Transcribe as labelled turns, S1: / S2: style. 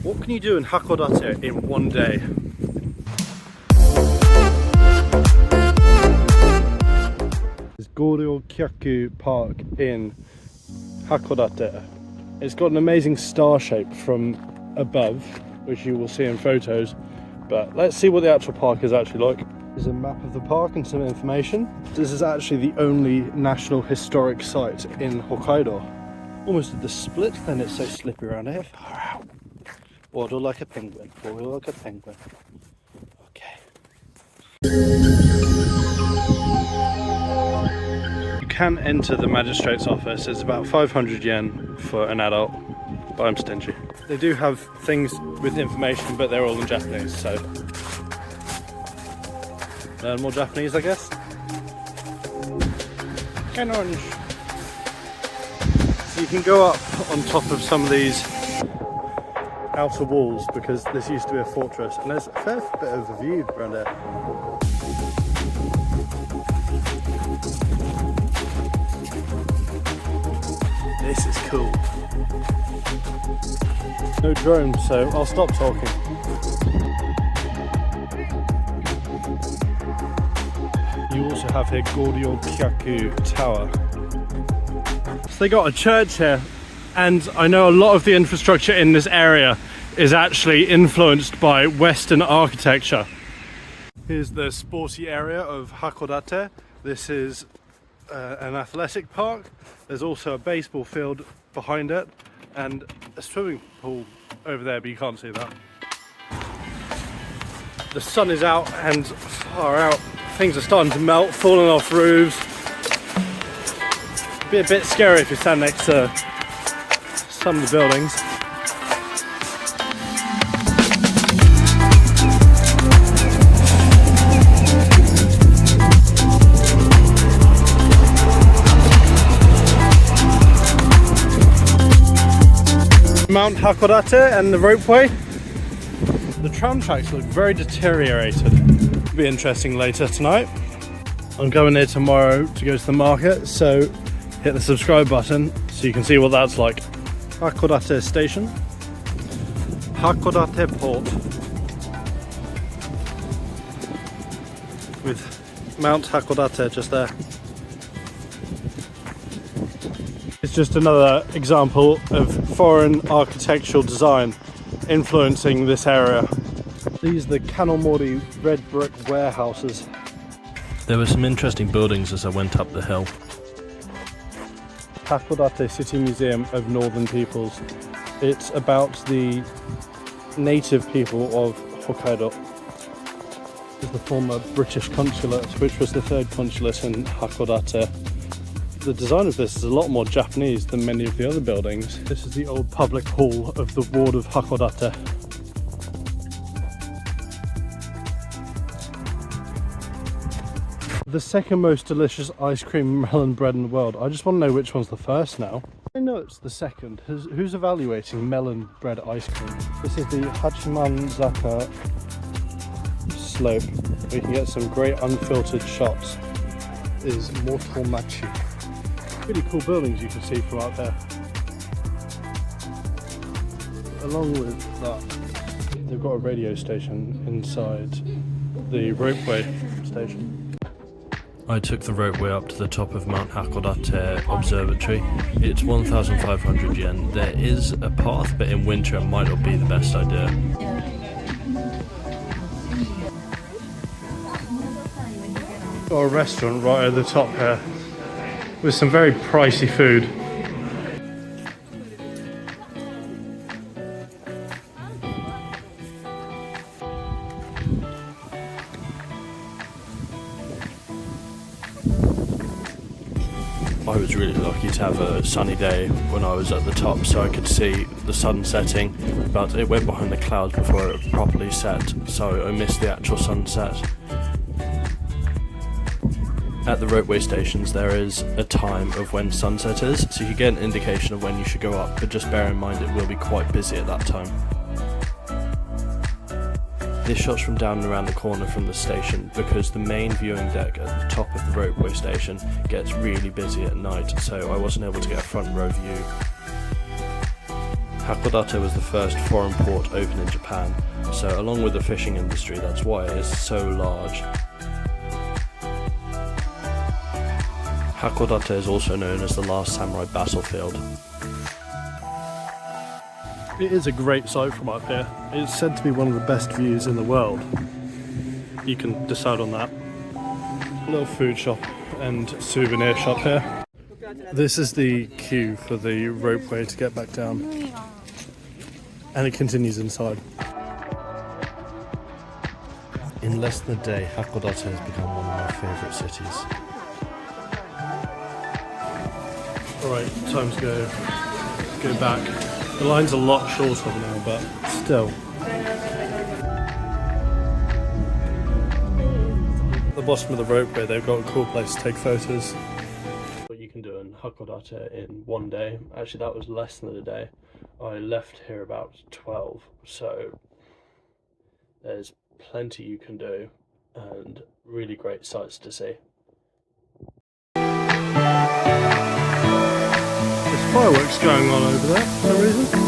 S1: What can you do in Hakodate in one day? This Goryo-kyaku Park in Hakodate. It's got an amazing star shape from above, which you will see in photos, but let's see what the actual park is actually like. Here's a map of the park and some information. This is actually the only national historic site in Hokkaido. Almost at the split, then it's so slippy around here. Far out. Waddle like a penguin, waddle like a penguin. Okay. You can enter the magistrate's office. It's about 500 yen for an adult, but I'm stingy. They do have things with information, but they're all in Japanese, so learn more Japanese, I guess. Can orange. So you can go up on top of some of these outer walls because this used to be a fortress, and there's a fair bit of a view around there. This is cool. No drone, so I'll stop talking. You also have here Goryo-kyaku Tower. So they got a church here, and I know a lot of the infrastructure in this area is actually influenced by Western architecture. Here's the sporty area of Hakodate. This is an athletic park. There's also a baseball field behind it and a swimming pool over there, but you can't see that. The sun is out and far out. Things are starting to melt, falling off roofs. Be a bit scary if you stand next to some of the buildings. Mount Hakodate and the ropeway. The tram tracks look very deteriorated. It'll be interesting later tonight. I'm going there tomorrow to go to the market, so hit the subscribe button so you can see what that's like. Hakodate station. Hakodate port. With Mount Hakodate just there. It's just another example of foreign architectural design influencing this area. These are the Kanomori red brick warehouses.
S2: There were some interesting buildings as I went up the hill.
S1: Hakodate City Museum of Northern Peoples. It's about the native people of Hokkaido. This is the former British consulate, which was the third consulate in Hakodate. The design of this is a lot more Japanese than many of the other buildings. This is the old public hall of the ward of Hakodate. The second most delicious ice cream melon bread in the world. I just want to know which one's the first now. I know it's the second. Who's evaluating melon bread ice cream? This is the Hachimanzaka slope. We can get some great unfiltered shots. This is Mortal Machi. Really cool buildings you can see from out there. Along with that, they've got a radio station inside the ropeway station.
S2: I took the ropeway up to the top of Mount Hakodate Observatory. It's 1,500 yen. There is a path, but in winter it might not be the best idea.
S1: Got a restaurant right at the top here with some very pricey food.
S2: I was really lucky to have a sunny day when I was at the top, so I could see the sun setting, but it went behind the clouds before it properly set, so I missed the actual sunset. At the ropeway stations there is a time of when sunset is, so you get an indication of when you should go up, but just bear in mind it will be quite busy at that time. This shot's from down and around the corner from the station because the main viewing deck at the top of the ropeway station gets really busy at night, so I wasn't able to get a front row view. Hakodate was the first foreign port open in Japan, so along with the fishing industry, that's why it is so large. Hakodate is also known as the last samurai battlefield.
S1: It is a great sight from up here. It's said to be one of the best views in the world. You can decide on that. A little food shop and souvenir shop here. This is the queue for the ropeway to get back down. And it continues inside.
S2: In less than a day, Hakodate has become one of my favourite cities.
S1: Alright, time to go back. The line's a lot shorter now, but still. At the bottom of the ropeway, they've got a cool place to take photos. What you can do in Hakodate in one day. Actually, that was less than a day. I left here about 12, so there's plenty you can do and really great sights to see. There's fireworks going on over there for some reason.